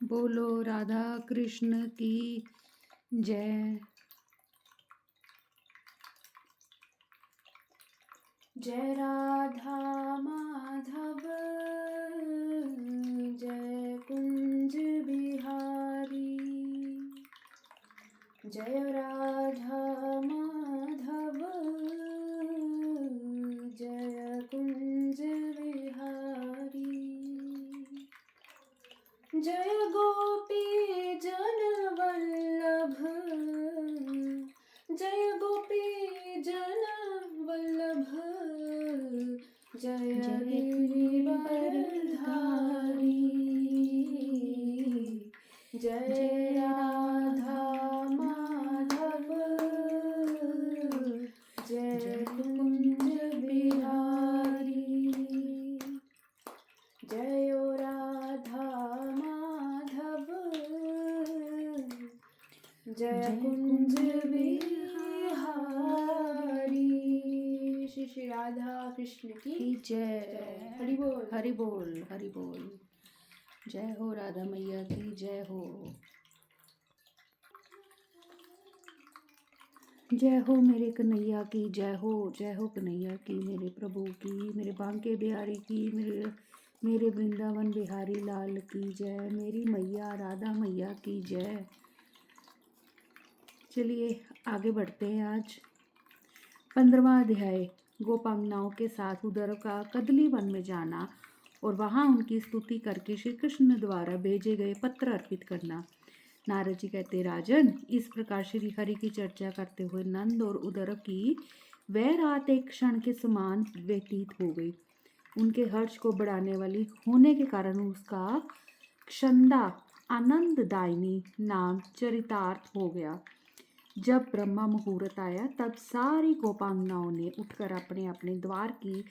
बोलो राधा कृष्ण की जय। जय राधा माधव, जय कुंज बिहारी। जय राधा माधव, जय कुंज बिहारी। जय गोपी जन वल्लभ, जय गोपी जन वल्लभ, जय गिरिवरधारी। जय राधा माधव, जय कुंज बिहारी। जय राधा माधव, जय कुंज बिहारी। श्री श्री राधा कृष्ण की जय। हरि बोल हरि बोल हरि बोल। जय हो राधा मैया की जय हो। जय हो मेरे कन्हैया की जय हो कन्हैया की, मेरे प्रभु की, मेरे बांके बिहारी की, मेरे वृंदावन बिहारी लाल की जय, मेरी मैया राधा मैया की जय। चलिए आगे बढ़ते हैं। आज 15वां अध्याय, गोपांगनाओं के साथ उद्धव का कदली वन में जाना और वहां उनकी स्तुति करके श्री कृष्ण द्वारा भेजे गए पत्र अर्पित करना। नारद जी कहते, राजन, इस प्रकार श्री हरि की चर्चा करते हुए नंद और उद्धव की वह रात एक क्षण के समान व्यतीत हो गई। उनके हर्ष को बढ़ाने वाली होने के कारण उसका क्षंदा आनंददायिनी नाम चरितार्थ हो गया। जब ब्रह्मा मुहूर्त आया तब सारी गोपांगनाओं ने उठकर अपने अपने द्वार की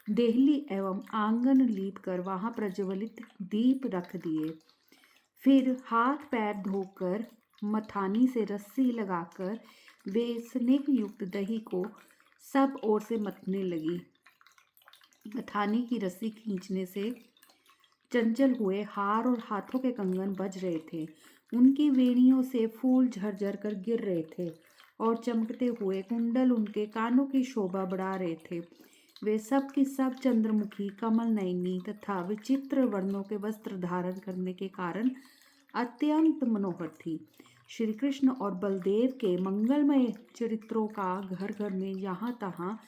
देहली एवं आंगन लीप कर वहां प्रज्वलित दीप रख दिए। फिर हाथ पैर धोकर मथानी से रस्सी लगाकर वे स्नेह युक्त दही को सब ओर से मथने लगी। मथानी की रस्सी खींचने से चंचल हुए हार और हाथों के कंगन बज रहे थे। उनकी वेणियों से फूल झरझर कर गिर रहे थे और चमकते हुए कुंडल उनके कानों की शोभा बढ़ा रहे थे। वे सब की सब चंद्रमुखी, कमल नयनी तथा विचित्र वर्णों के वस्त्र धारण करने के कारण अत्यंत मनोहर थी। श्री कृष्ण और बलदेव के मंगलमय चरित्रों का घर घर में यहाँ तहाँ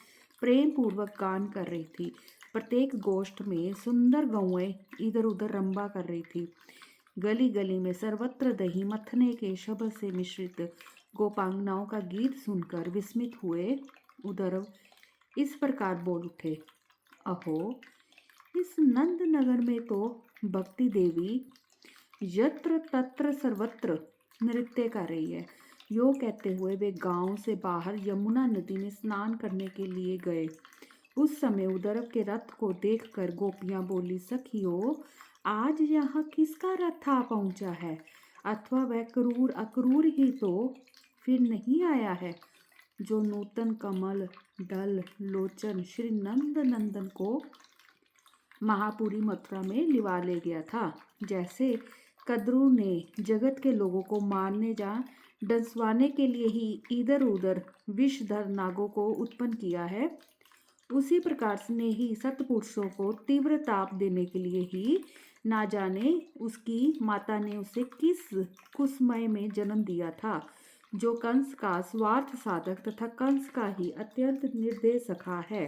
प्रेम पूर्वक गान कर रही थी। प्रत्येक गोष्ठ में सुंदर गौएं इधर उधर रंबा कर रही थी। गली गली में सर्वत्र दही मथने के शब्द से मिश्रित गोपांगनाओं का गीत सुनकर विस्मित हुए उद्धव इस प्रकार बोल उठे, अहो, इस नंद नगर में तो भक्ति देवी यत्र तत्र सर्वत्र नृत्य कर रही है। यो कहते हुए वे गांव से बाहर यमुना नदी में स्नान करने के लिए गए। उस समय उद्धव के रथ को देखकर गोपियां बोली, सखियो, आज यहाँ किसका रथ आ पहुंचा है? अथवा वह क्रूर अक्रूर ही तो फिर नहीं आया है जो नूतन कमल दल लोचन श्री नंद नंदन को महापुरी मथुरा में लिवा ले गया था। जैसे कद्रू ने जगत के लोगों को मारने जा डसवाने के लिए ही इधर उधर विषधर नागों को उत्पन्न किया है, उसी प्रकार से ही सतपुरुषों को तीव्र ताप देने के लिए ही ना जाने उसकी माता ने उसे किस कुसमय में जन्म दिया था, जो कंस का स्वार्थ साधक तथा कंस का ही अत्यंत निर्दय सखा है।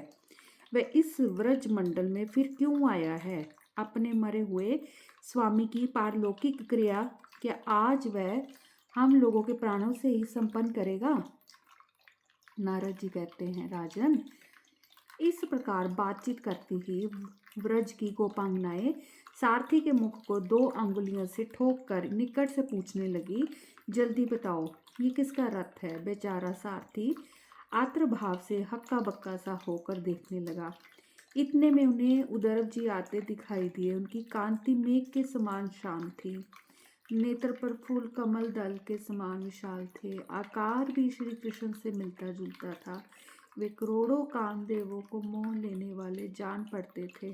वह इस व्रज मंडल में फिर क्यों आया है? अपने मरे हुए स्वामी की पारलौकिक क्रिया क्या आज वह हम लोगों के प्राणों से ही संपन्न करेगा? नारद जी कहते हैं, राजन, इस प्रकार बातचीत करती ही व्रज की गोपांगनाएं सारथी के मुख को 2 अंगुलियों से ठोक कर निकट से पूछने लगी, जल्दी बताओ, ये किसका रथ है? बेचारा सारथी आत्र भाव से हक्का बक्का सा होकर देखने लगा। इतने में उन्हें उद्धव जी आते दिखाई दिए। उनकी कांति मेघ के समान शांत थी, नेत्र पर फूल कमल दल के समान विशाल थे, आकार भी श्री कृष्ण से मिलता जुलता था। वे करोड़ों कामदेवों को मोह लेने वाले जान पड़ते थे।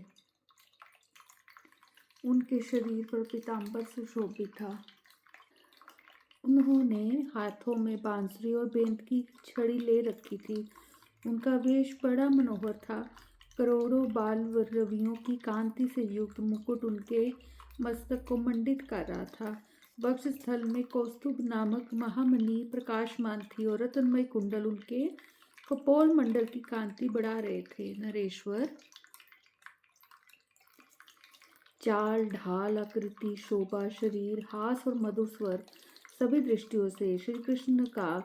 उनके शरीर पर पीताम्बर सुशोभित था। उन्होंने हाथों में बांसुरी और बेंत की छड़ी ले रखी थी। उनका वेश बड़ा मनोहर था। करोड़ों बाल रवियों की कांति से युक्त मुकुट उनके मस्तक को मंडित कर रहा था। वक्ष स्थल में कौस्तुभ नामक महामणि प्रकाशमान थी और रत्नमय कुंडल उनके कपोल मंडल की कांति बढ़ा रहे थे। नरेश्वर चाल ढाल, आकृति, शोभा, शरीर, हास और मधुर स्वर सभी दृष्टियों से श्री कृष्ण का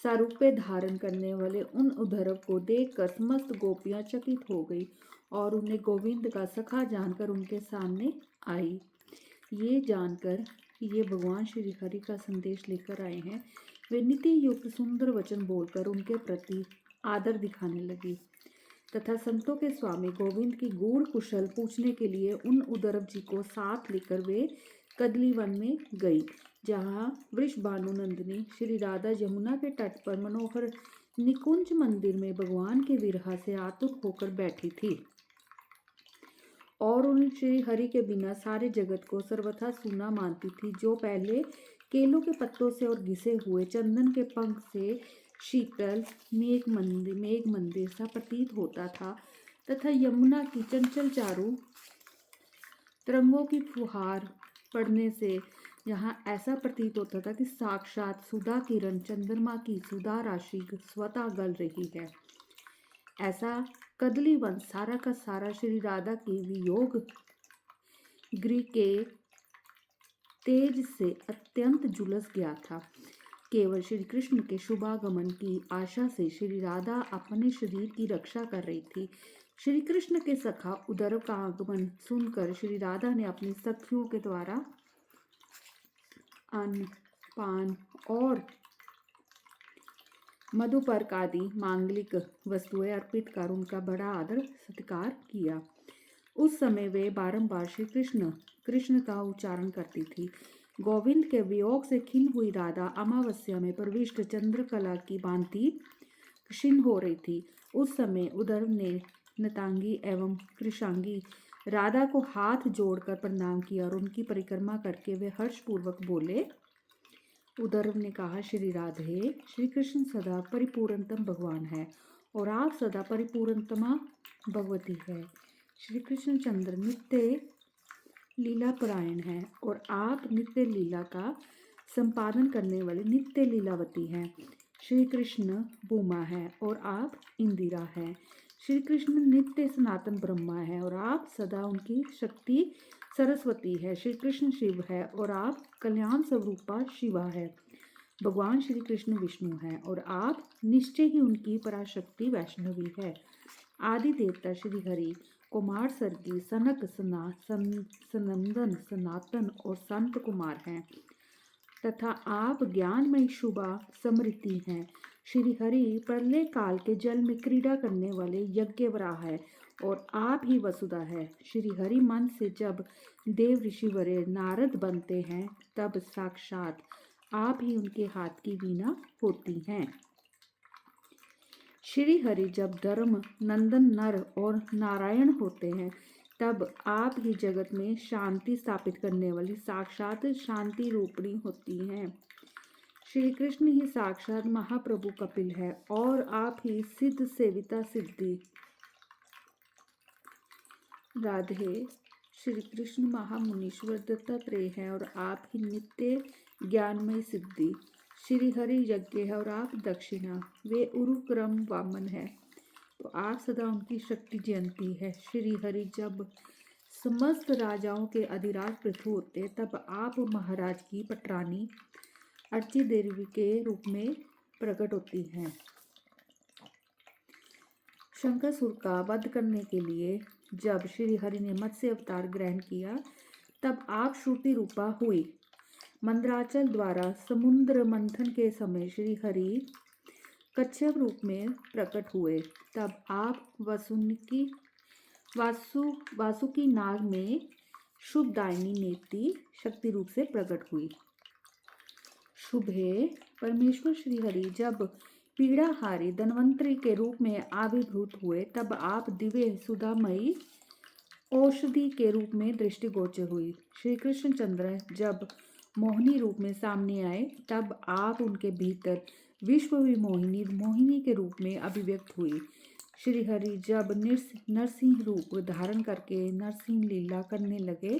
सारूप्य धारण करने वाले उन उद्धव को देखकर समस्त गोपियां चकित हो गई और उन्हें गोविंद का सखा जानकर उनके सामने आई। ये जानकर ये भगवान श्री हरि का संदेश लेकर आए हैं। वे नीति युक्त सुंदर वचन बोलकर उनके प्रति आदर दिखाने लगी तथा संतों के स्वामी गोविंद की गूढ़ कुशल पूछने के लिए उन उद्धव जी को साथ लेकर वे कदली वन में गई, जहाँ वृषभानु नंदिनी श्री राधा यमुना के तट पर मनोहर निकुंज मंदिर में भगवान के विरह से आतुर होकर बैठी थी और उन श्री हरि के बिना सारे जगत को सर्वथा सूना मानती थी, जो पहले केलों के पत्तों से और घिसे हुए चंदन के पंख से शीतल मेघ मंदिर सा प्रतीत होता था तथा यमुना की चंचल चारों तरंगों की फुहार पड़ने से यहाँ ऐसा प्रतीत होता था कि साक्षात सुधा किरण चंद्रमा की सुधा राशि स्वतः गल रही है। ऐसा कदली वन सारा का सारा श्री राधा की वियोग गृह के तेज से अत्यंत झुलस गया था। केवल श्री कृष्ण के शुभागमन की आशा से श्री राधा अपने शरीर की रक्षा कर रही थी। श्री कृष्ण के सखा उद्धव का आगमन सुनकर श्री राधा ने अपनी सखियों के द्वारा अन्न पान और मधुपर्क आदि मांगलिक वस्तुएं अर्पित कर उनका बड़ा आदर सत्कार किया। उस समय वे बारंबार श्री कृष्ण का उच्चारण करती थी। गोविंद के वियोग से खिन हुई राधा अमावस्या में प्रविष्ट चंद्रकला की भांति क्षीण हो रही थी। उस समय उद्धव ने नतांगी एवं कृशांगी राधा को हाथ जोड़कर प्रणाम किया और उनकी परिक्रमा करके वे हर्षपूर्वक बोले। उद्धव ने कहा, श्री राधे, श्री कृष्ण सदा परिपूर्णतम भगवान है और आप सदा परिपूर्णतमा भगवती है। श्री कृष्ण चंद्र नित्य लीला परायण है और आप नित्य लीला का संपादन करने वाले नित्य लीलावती हैं। श्री कृष्ण भूमा है और आप इंदिरा है। श्री कृष्ण नित्य सनातन ब्रह्मा है और आप सदा उनकी शक्ति सरस्वती है। श्री कृष्ण शिव है और आप कल्याण स्वरूपा शिवा है। भगवान श्री कृष्ण विष्णु है और आप निश्चय ही उनकी पराशक्ति वैष्णवी है। आदि देवता श्री हरि कुमार सर्गी सनक सनंदन सनातन और संत कुमार हैं तथा आप ज्ञानमय शुभा समृद्धि हैं। श्री हरि प्रलय काल के जल में क्रीड़ा करने वाले यज्ञवराह है और आप ही वसुधा है। श्री हरि मन से जब देव ऋषिवरे नारद बनते हैं तब साक्षात आप ही उनके हाथ की वीणा होती हैं। श्री हरि जब धर्म नंदन नर और नारायण होते हैं तब आप ही जगत में शांति स्थापित करने वाली साक्षात शांति रूपणी होती हैं। श्री कृष्ण ही साक्षात महाप्रभु कपिल है और आप ही सिद्ध सेविता सिद्धि। राधे, श्री कृष्ण महामुनीश्वर दत्तात्रेय है और आप ही नित्य ज्ञानमय सिद्धि। श्री हरि यज्ञ है और आप दक्षिणा। वे उरुक्रम वामन है तो आप सदा उनकी शक्ति जयंती है। श्री हरि जब समस्त राजाओं के अधिराज पृथु होते तब आप महाराज की पटरानी अर्ची देवी के रूप में प्रकट होती हैं। शंकासुर का वध करने के लिए जब श्री हरि ने मत्स्य अवतार ग्रहण किया तब आप श्रुति रूपा हुई। मंदराचल द्वारा समुद्र मंथन के समय श्री हरि कच्छप रूप में प्रकट हुए। तब आप वासुकी नाग में शुभदायिनी नेति शक्ति रूप से प्रकट हुई। शुभे परमेश्वर श्री हरि जब पीड़ाहारी धन्वंतरी के रूप में आविर्भूत हुए तब आप दिव्य सुधामयी औषधि के रूप में दृष्टिगोचर हुई। श्री कृष्णचंद्र जब मोहिनी रूप में सामने आए तब आप उनके भीतर विश्व विमोहिनी मोहिनी के रूप में अभिव्यक्त हुई। श्री हरि जब नरसिंह रूप धारण करके नरसिंह लीला करने लगे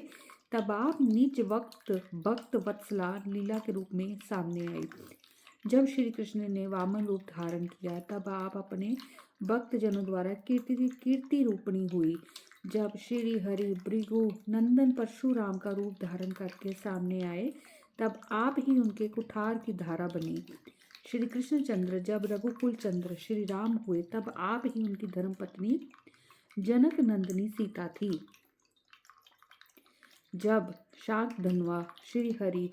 तब आप निज वक्त भक्त वत्सला लीला के रूप में सामने आई। जब श्री कृष्ण ने वामन रूप धारण किया तब आप अपने भक्त जनों द्वारा कीर्ति रूपणी हुई। जब श्री हरि भृगु नंदन परशुराम का रूप धारण करके सामने आए तब आप ही उनके कुठार की धारा बनी। श्री कृष्णचंद्र जब रघुकुल चंद्र श्री राम हुए तब आप ही उनकी धर्मपत्नी जनक नंदिनी सीता थी। जब शाकधनवा श्री हरि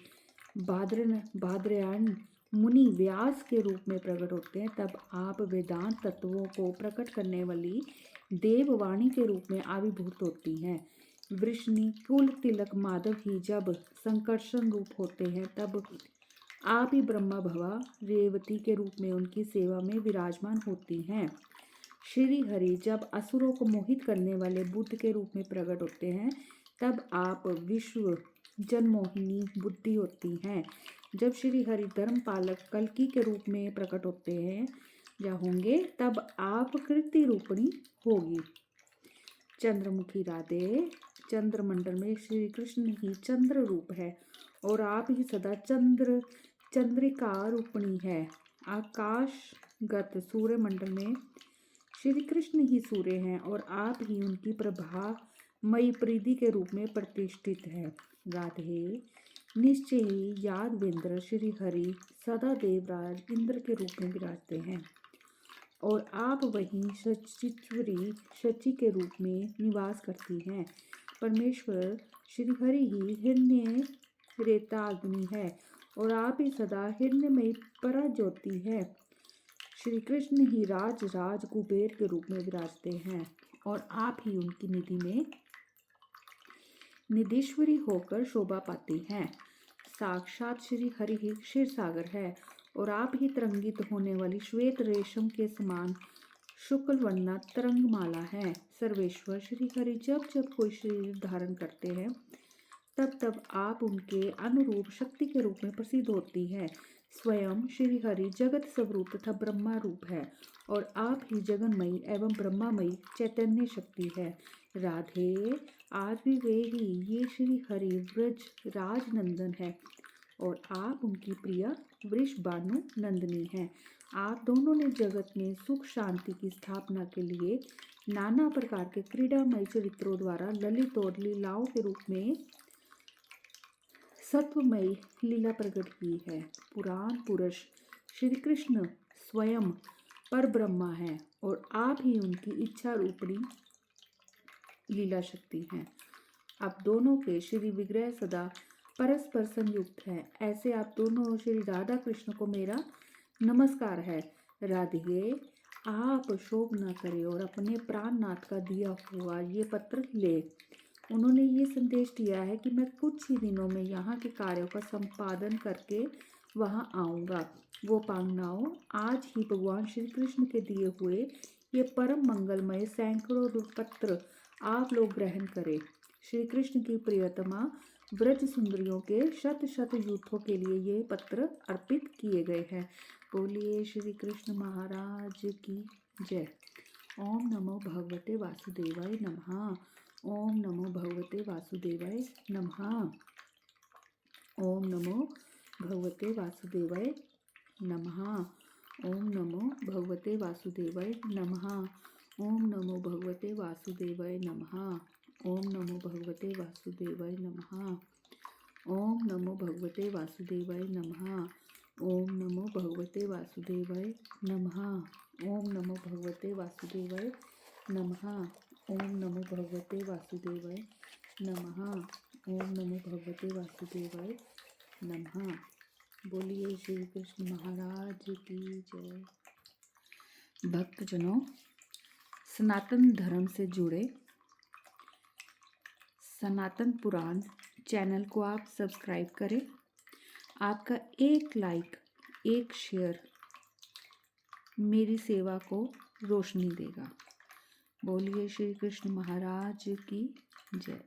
भाद्रयान मुनि व्यास के रूप में प्रकट होते हैं तब आप वेदांत तत्वों को प्रकट करने वाली देववाणी के रूप में आविर्भूत होती हैं। वृष्णि कुल तिलक माधव ही जब संकर्षण रूप होते हैं तब आप ही ब्रह्मा भवा रेवती के रूप में उनकी सेवा में विराजमान होती हैं। श्री हरि जब असुरों को मोहित करने वाले बुद्ध के रूप में प्रकट होते हैं तब आप विश्व जनमोहिनी बुद्धि होती हैं। जब श्री हरि धर्म पालक कल्कि के रूप में प्रकट होते हैं या होंगे तब आप कृति रूपणी होगी। चंद्रमुखी राधे चंद्रमंडल में श्री कृष्ण ही चंद्र रूप है और आप ही सदा चंद्रिका रूपणी है। आकाशगत सूर्य मंडल में श्री कृष्ण ही सूर्य हैं और आप ही उनकी प्रभामयी प्रीति के रूप में प्रतिष्ठित है। राधे निश्चय ही यादवेंद्र श्री हरि सदा देवराज इंद्र के रूप में विराजते हैं और आप वहीं सचिश्वरी शची के रूप में निवास करती हैं। परमेश्वर श्री हरि ही हिरण्य रेता अग्नि है और आप ही सदा हिरण्यमयी पराज्योति है। श्री कृष्ण ही राज कुबेर के रूप में विराजते हैं और आप ही उनकी निधि में निधीश्वरी होकर शोभा पाती हैं। साक्षात श्री हरि ही क्षीर सागर है और आप ही तरंगित होने वाली श्वेत रेशम के समान शुक्ल वर्णा तरंगमाला है। सर्वेश्वर श्री हरि जब जब कोई शरीर धारण करते हैं तब तब आप उनके अनुरूप शक्ति के रूप में प्रसिद्ध होती है। स्वयं श्री हरि जगत स्वरूप तथा ब्रह्मा रूप है और आप ही जगन्मयी एवं ब्रह्मामयी चैतन्य शक्ति है। राधे आज भी वे ही ये श्री हरि व्रज राजनंदन है और आप उनकी प्रिया वृषभानु नंदिनी हैं। आप दोनों ने जगत में सुख शांति की स्थापना के लिए नाना प्रकार के क्रीडामय चरित्रों द्वारा ललित और लीलाओं के रूप में सत्वमयी लीला प्रकट की है। पुराण पुरुष श्री कृष्ण स्वयं पर ब्रह्मा है और आप ही उनकी इच्छा रूपणी लीला शक्ति हैं। आप दोनों के श्री विग्रह सदा परस्पर संयुक्त है। ऐसे आप दोनों श्री राधा कृष्ण को मेरा नमस्कार है। राधिके आप शोभ न करें और अपने प्राणनाथ का दिया हुआ ये पत्र ले। उन्होंने ये संदेश दिया है कि मैं कुछ ही दिनों में यहाँ के कार्यों का संपादन करके वहाँ आऊँगा। गोपांगनाओं आज ही भगवान श्री कृष्ण के दिए हुए ये परम मंगलमय सैकड़ों पत्र आप लोग ग्रहण करें। श्री कृष्ण की प्रियतमा ब्रज सुंदरियों के शत शत यूथों के लिए ये पत्र अर्पित किए गए हैं। बोलिए श्री कृष्ण महाराज की जय। ओम नमो भगवते वासुदेवाय नमः। ओम नमो भगवते वासुदेवाय नमः। ओम नमो भगवते वासुदेवाय नमः। ओम नमो भगवते वासुदेवाय नमः। ओम नमो भगवते वासुदेवाय नमः। ओम नमो भगवते वासुदेवाय नमः। ओम नमो भगवते वासुदेवाय नमः। ओम नमो भगवते वासुदेवाय नमः। ओम नमो भगवते वासुदेवाय नमः। ओम नमो भगवते वासुदेवाय नमः। ओम नमो भगवते वासुदेवाय नमः। बोलिए श्री कृष्ण महाराज की जय। भक्तजनों, सनातन धर्म से जुड़े सनातन पुराण चैनल को आप सब्सक्राइब करें। आपका एक लाइक, एक शेयर मेरी सेवा को रोशनी देगा। बोलिए श्री कृष्ण महाराज की जय।